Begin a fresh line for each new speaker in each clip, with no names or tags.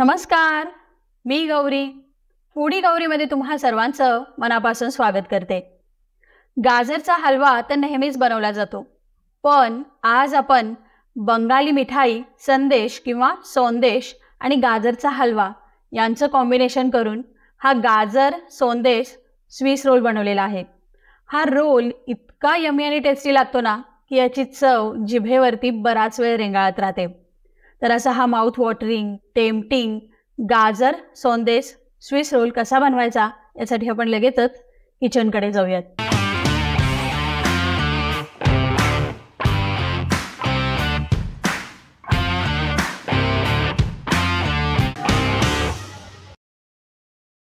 नमस्कार, मी गौरी. फूडी गौरीमध्ये तुम्हा सर्वांचं मनापासून स्वागत करते. गाजरचा हलवा तर नेहमीच बनवला जातो, पण आज आपण बंगाली मिठाई संदेश किंवा सोंदेश आणि गाजरचा हलवा यांचं कॉम्बिनेशन करून हा गाजर सोंदेश स्विस रोल बनवलेला आहे. हा रोल इतका यमी आणि टेस्टी लागतो ना की याची चव जिभेवरती बराच वेळ रेंगाळत राहते. तर असा हा माउथ वॉटरिंग टेम्पटिंग गाजर सोंदेश स्विस रोल कसा बनवायचा यासाठी आपण लगेचच किचनकडे जाऊयात.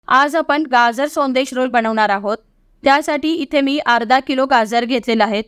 आज आपण गाजर सोंदेश रोल बनवणार आहोत. त्यासाठी इथे मी अर्धा किलो गाजर घेतलेले आहेत.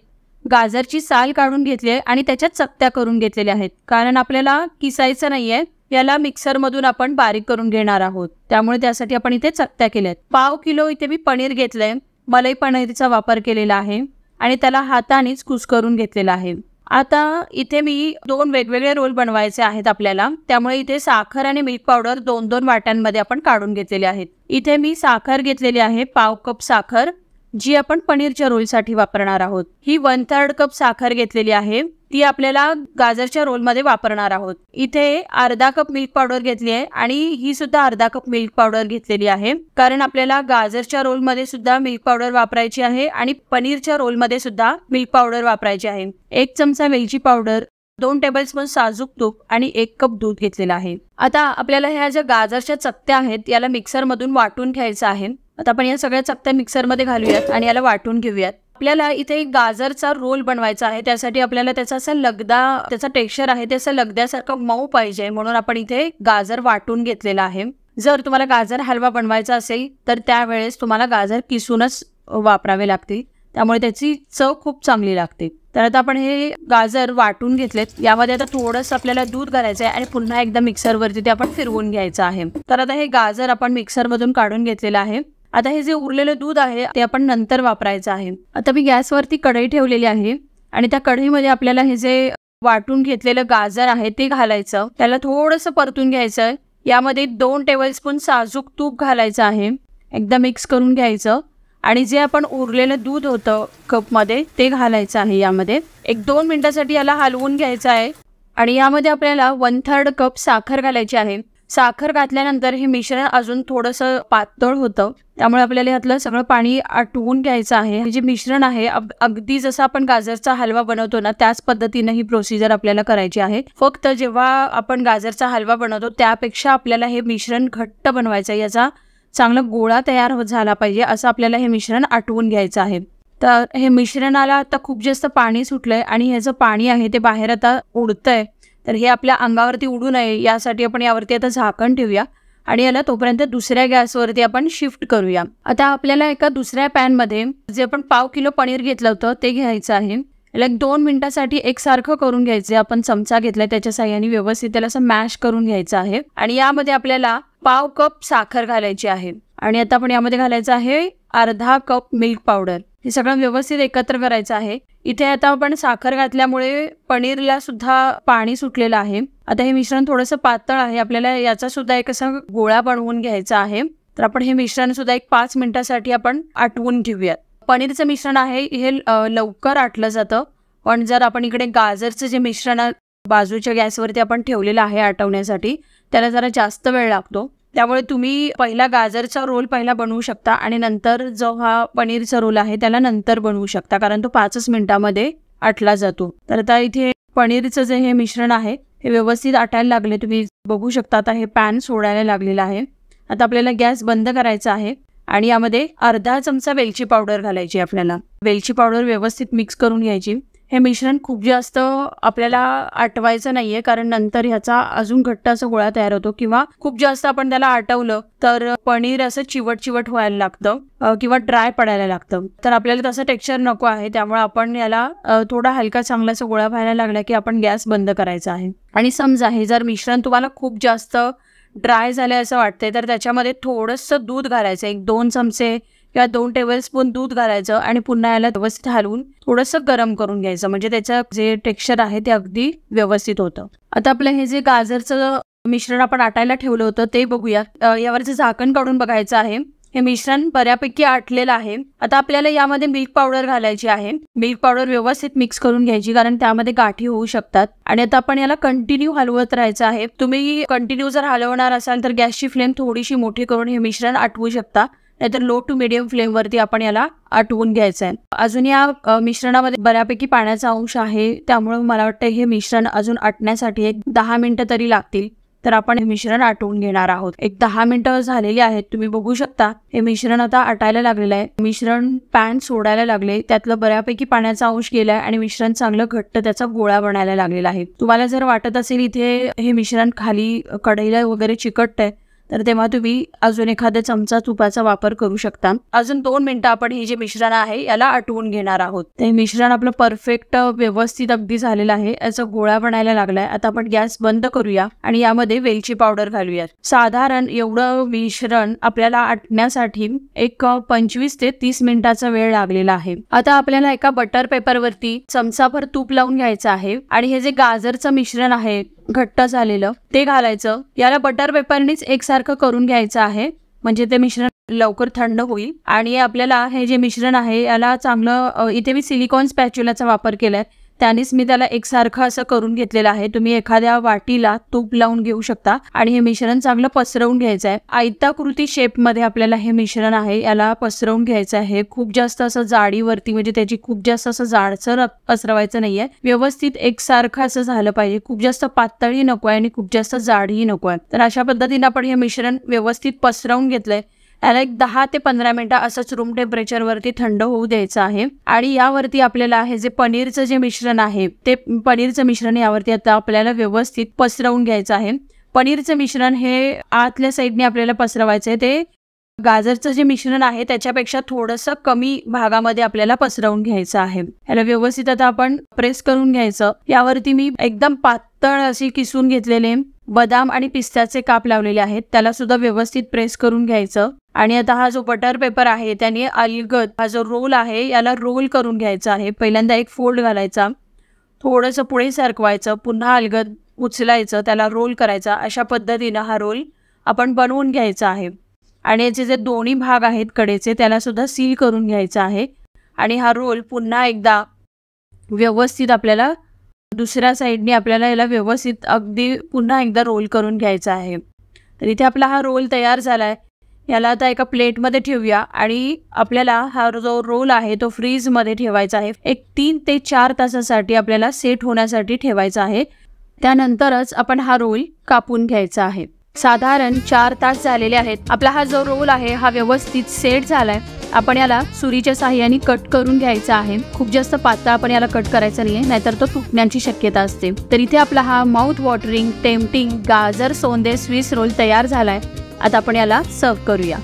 गाजरची साल काढून घेतली आहे आणि त्याच्यात चकत्या करून घेतलेल्या आहेत, कारण आपल्याला किसायचं नाहीये. याला मिक्सरमधून आपण बारीक करून घेणार आहोत, त्यामुळे त्यासाठी आपण इथे चकत्या केल्यात. पाव किलो इथे मी पनीर घेतलंय. मलाई पनीरचा वापर केलेला आहे आणि त्याला हातानेच कुस्करून घेतलेला आहे. आता इथे मी 2 वेगवेगळे रोल बनवायचे आहेत आपल्याला, त्यामुळे इथे साखर आणि मिल्क पावडर 2-2 वाट्यांमध्ये आपण काढून घेतलेले आहेत. इथे मी साखर घेतलेली आहे, पाव कप साखर, जी आपण पनीरच्या रोलसाठी वापरणार आहोत. ही 1/3 कप साखर घेतलेली आहे, ती आपल्याला गाजरच्या रोलमध्ये वापरणार आहोत. इथे अर्धा कप मिल्क पावडर घेतली आहे आणि ही सुद्धा अर्धा कप मिल्क पावडर घेतलेली आहे, कारण आपल्याला गाजरच्या रोलमध्ये सुद्धा मिल्क पावडर वापरायची आहे आणि पनीरच्या रोलमध्ये सुद्धा मिल्क पावडर वापरायची आहे. 1 चमचा वेलची पावडर, 2 टेबलस्पून साजूक तूप आणि 1 कप दूध घेतलेलं आहे. आता आपल्याला ह्या ज्या गाजरच्या चकत्या आहेत याला मिक्सरमधून वाटून घ्यायचं आहे. आता आपण या सगळ्या चकत्या मिक्सरमध्ये घालूयात आणि याला वाटून घेऊयात. आपल्याला इथे गाजरचा रोल बनवायचा आहे, त्यासाठी आपल्याला त्याचा असा लगदा, त्याचा टेक्स्चर आहे ते असं लगद्यासारखं मऊ पाहिजे, म्हणून आपण इथे गाजर वाटून घेतलेला आहे. जर तुम्हाला गाजर हलवा बनवायचा असेल तर त्यावेळेस तुम्हाला गाजर किसूनच वापरावे लागतील, त्यामुळे त्याची चव खूप चांगली लागते. तर आता आपण हे गाजर वाटून घेतलेत. यामध्ये आता थोडंसं आपल्याला दूध घालायचं आहे आणि पुन्हा एकदा मिक्सरवरती ते आपण फिरवून घ्यायचं आहे. तर आता हे गाजर आपण मिक्सरमधून काढून घेतलेलं आहे. आता हे जे उरलेलं दूध आहे ते आपण नंतर वापरायचं आहे. आता मी गॅसवरती कढई ठेवलेली आहे आणि त्या कढईमध्ये आपल्याला हे जे वाटून घेतलेलं गाजर आहे ते घालायचं. त्याला थोडंसं परतून घ्यायचं. यामध्ये 2 टेबलस्पून साजूक तूप घालायचं आहे. एकदा मिक्स करून घ्यायचं आणि जे आपण उरलेलं दूध होतं कपमध्ये ते घालायचं आहे. यामध्ये 1-2 मिनिटासाठी याला हलवून घ्यायचं आहे आणि यामध्ये आपल्याला 1/3 कप साखर घालायची आहे. साखर घातल्यानंतर हे मिश्रण अजून थोडंसं पातळ होतं, त्यामुळे आपल्याला यातलं सगळं पाणी आटवून घ्यायचं आहे. हे जे मिश्रण आहे अगदी जसं आपण गाजरचा हलवा बनवतो ना त्याच पद्धतीनं ही प्रोसिजर आपल्याला करायची आहे. फक्त जेव्हा आपण गाजरचा हलवा बनवतो त्यापेक्षा आपल्याला हे मिश्रण घट्ट बनवायचं आहे. याचा चांगला गोळा तयार झाला पाहिजे असं आपल्याला हे मिश्रण आटवून घ्यायचं आहे. तर हे मिश्रणाला आता खूप जास्त पाणी सुटलंय आणि ह्याचं पाणी आहे ते बाहेर आता उडतंय. तर हे आपल्या अंगावरती उडू नये यासाठी आपण यावरती आता झाकण ठेवूया आणि याला तोपर्यंत दुसऱ्या गॅसवरती आपण शिफ्ट करूया. आता आपल्याला एका दुसऱ्या पॅनमध्ये जे आपण पाव किलो पनीर घेतलं होतं ते घ्यायचं आहे. याला 2 मिनिटासाठी एकसारखं करून घ्यायचं. आपण चमचा घेतलाय त्याच्या साह्याने व्यवस्थित त्याला असं मॅश करून घ्यायचं आहे आणि यामध्ये आपल्याला पाव कप साखर घालायची आहे आणि आता आपण यामध्ये घालायचं आहे अर्धा कप मिल्क पावडर. हे सगळं व्यवस्थित एकत्र करायचं आहे. इथे आता आपण साखर घातल्यामुळे पनीरला सुद्धा पाणी सुटलेलं आहे. आता हे मिश्रण थोडंसं पातळ आहे, आपल्याला याचा सुद्धा एक असा गोळा बनवून घ्यायचा आहे. तर आपण हे मिश्रण सुद्धा 5 मिनिटासाठी आपण आटवून घेऊयात. पनीरचं मिश्रण आहे हे लवकर आटलं जातं, पण जर आपण इकडे गाजरचं जे मिश्रण बाजूच्या गॅसवरती आपण ठेवलेलं आहे आटवण्यासाठी त्याला जरा जास्त वेळ लागतो. त्यामुळे तुम्ही पहिला गाजरचा रोल पहिला बनवू शकता आणि नंतर जो हा पनीरचा रोल आहे त्याला नंतर बनवू शकता, कारण तो 5 मिनिटामध्ये आटला जातो. तर आता इथे पनीरचं जे हे मिश्रण आहे हे व्यवस्थित आटायला लागले, तुम्ही बघू शकता. आता हे पॅन सोडायला लागलेलं आहे. आता आपल्याला गॅस बंद करायचा आहे आणि यामध्ये अर्धा चमचा वेलची पावडर घालायची. आपल्याला वेलची पावडर व्यवस्थित मिक्स करून घ्यायची. हे मिश्रण खूप जास्त आपल्याला आटवायचं नाहीये, कारण नंतर ह्याचा अजून घट्ट असा गोळा तयार होतो, किंवा खूप जास्त आपण त्याला आटवलं तर पनीर असं चिवट व्हायला लागतं किंवा ड्राय पडायला लागतं. तर आपल्याला तसं टेक्स्चर नको आहे, त्यामुळे आपण याला थोडा हलका चांगलासा गोळा व्हायला लागला की आपण गॅस बंद करायचा आहे. आणि समजा हे जर मिश्रण तुम्हाला खूप जास्त ड्राय झालं असं वाटतंय तर त्याच्यामध्ये थोडंसं दूध घालायचं, 1-2 चमचे किंवा 2 टेबलस्पून दूध घालायचं आणि पुन्हा याला व्यवस्थित हलवून थोडंसं गरम करून घ्यायचं, म्हणजे त्याचं जे टेक्स्चर आहे ते अगदी व्यवस्थित होतं. आता आपलं हे जे गाजरचं मिश्रण आपण आटायला ठेवलं होतं ते बघूया. यावरचं झाकण काढून बघायचं आहे. हे मिश्रण बऱ्यापैकी आटलेलं आहे. आता आपल्याला यामध्ये मिल्क पावडर घालायची आहे. मिल्क पावडर व्यवस्थित मिक्स करून घ्यायची, कारण त्यामध्ये गाठी होऊ शकतात. आणि आता आपण याला कंटिन्यू हलवत राहायचं आहे. तुम्ही कंटिन्यू जर हलवणार असाल तर गॅसची फ्लेम थोडीशी मोठी करून हे मिश्रण आटवू शकता, नाहीतर लो टू मिडियम फ्लेम वरती आपण याला आटवून घ्यायचं आहे. अजून या मिश्रणामध्ये बऱ्यापैकी पाण्याचा अंश आहे, त्यामुळे मला वाटतं हे मिश्रण अजून आटण्यासाठी एक 10 मिनिटं तरी लागतील. तर आपण हे मिश्रण आटवून घेणार आहोत. एक 10 मिनिटं झालेली आहेत. तुम्ही बघू शकता हे मिश्रण आता आटायला लागलेलं आहे. मिश्रण पॅन सोडायला लागले, त्यातलं बऱ्यापैकी पाण्याचा अंश गेलाय आणि मिश्रण चांगलं घट्ट त्याचा गोळा बनायला लागलेला आहे. तुम्हाला जर वाटत असेल इथे हे मिश्रण खाली कढईला वगैरे चिकटतंय, तर तेव्हा तुम्ही अजून एखाद्या चमचा तुपाचा वापर करू शकता. अजून 2 मिनिटं आपण हे जे मिश्रण आहे याला आटवून घेणार आहोत. ते मिश्रण आपलं परफेक्ट व्यवस्थित अगदी झालेलं आहे. याचा गोळा बनायला लागलाय. आता आपण गॅस बंद करूया आणि यामध्ये वेलची पावडर घालूया. साधारण एवढं मिश्रण आपल्याला आटण्यासाठी एक 25 ते 30 मिनिटाचा वेळ लागलेला आहे. आता आपल्याला एका बटर पेपरवरती चमचाभर तूप लावून घ्यायचं आहे आणि हे जे गाजरचं मिश्रण आहे घट्ट झालेलं ते घालायचं. याला बटर पेपरनीच एकसारखं करून घ्यायचं आहे, म्हणजे ते मिश्रण लवकर थंड होईल. आणि आपल्याला हे जे मिश्रण आहे याला चांगलं, इथे मी सिलिकॉन स्पॅच्युलाचा वापर केलाय, त्यानेच मी त्याला एकसारखं असं करून घेतलेलं आहे. तुम्ही एखाद्या वाटीला तूप लावून घेऊ शकता आणि हे मिश्रण चांगलं पसरवून घ्यायचं आहे. आयताकृती शेप मध्ये आपल्याला हे मिश्रण आहे याला पसरवून घ्यायचं आहे. खूप जास्त असं जाडीवरती, म्हणजे त्याची खूप जास्त असं जाडसर पसरवायचं नाहीये. व्यवस्थित एकसारखं असं झालं पाहिजे. खूप जास्त पातळी नको आहे आणि खूप जास्त जाडही नको आहे. तर अशा पद्धतीने आपण हे मिश्रण व्यवस्थित पसरवून घेतलंय. याला एक 10 ते 15 मिनिटं असंच रूम टेम्परेचरवरती थंड होऊ द्यायचं आहे. आणि यावरती आपल्याला हे जे पनीरचं जे मिश्रण आहे ते पनीरचं मिश्रण यावरती आता आपल्याला व्यवस्थित पसरवून घ्यायचं आहे. पनीरचं मिश्रण हे आतल्या साईडने आपल्याला पसरवायचं आहे. ते गाजरचं जे मिश्रण आहे त्याच्यापेक्षा थोडंसं कमी भागामध्ये आपल्याला पसरवून घ्यायचं आहे. याला व्यवस्थित आता आपण प्रेस करून घ्यायचं. यावरती मी एकदम पातळ असे किसून घेतलेले बदाम आणि पिस्त्याचे काप लावलेले आहेत, त्याला सुद्धा व्यवस्थित प्रेस करून घ्यायचं. आणि आता हा जो बटर पेपर आहे त्याने अलगद हा जो रोल आहे याला रोल करून घ्यायचा आहे. पहिल्यांदा एक फोल्ड घालायचा, थोडंसं पुढे सरकवायचं, पुन्हा अलगद उचलायचं, त्याला रोल करायचा. अशा पद्धतीनं हा रोल आपण बनवून घ्यायचा आहे. आणि याचे जे दोन्ही भाग आहेत कडेचे त्याला सुद्धा सील करून घ्यायचा आहे. आणि हा रोल पुन्हा एकदा व्यवस्थित आपल्याला दुसऱ्या साईडने आपल्याला याला व्यवस्थित अगदी पुन्हा एकदा रोल करून घ्यायचा आहे. तर इथे आपला हा रोल तयार झालाय. याला आता एका प्लेटमध्ये ठेवूया आणि आपल्याला हा जो रोल आहे तो फ्रीजमध्ये ठेवायचा आहे. एक 3 ते 4 तासासाठी आपल्याला सेट होण्यासाठी ठेवायचा आहे. त्यानंतरच आपण हा रोल कापून घ्यायचा आहे. साधारण 4 तास झालेले आहेत. आपला हा जो रोल आहे हा व्यवस्थित सेट झालाय. आपण याला सुरीच्या साहाय्याने कट करून घ्यायचा आहे. खूप जास्त पातळ आपण याला कट करायचा नाहीये, नाहीतर तो तुटण्याची शक्यता असते. तर इथे आपला हा माउथ वॉटरिंग टेम्पटिंग गाजर सोंदे स्विस रोल तयार झालाय. आता आपण याला सर्व करूया.